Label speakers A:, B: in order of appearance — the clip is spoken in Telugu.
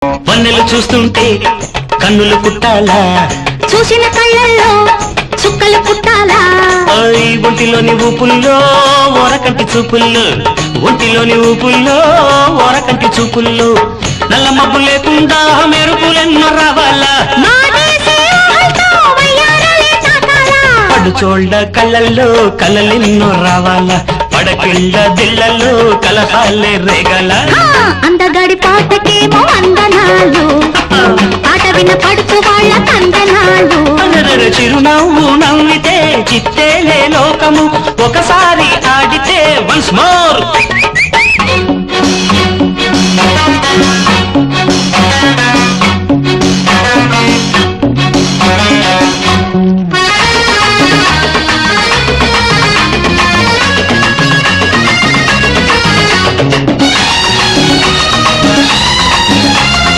A: వన్నెలు చూస్తుంటే కన్నులు పుట్టాలా,
B: చూసిన కళ్ళల్లో చుక్కలు పుట్టాలా,
A: ఒంటిలోని ఊపుల్లో ఓరకంటి చూపుల్లో, ఒంటిలోని ఊపుల్లో ఓరకంటి చూపుల్లో, నల్ల మబ్బు లేకుండా మెరుపులెన్నో రావాలా, పడుచోళ్ళ కళ్ళల్లో కలలెన్నో రావాలా, పడకిళ్ళ దిళ్ళల్లో కలహాలే రేగల.
B: అందగాడి పాటకేమో అందనాలు, పాట విన పడుచు వాళ్ళ కందనాలు.
A: చిరునవ్వు నవ్వితే చిత్తేలే లోకము, ఒకసారి ఆడితే వన్స్ మోర్.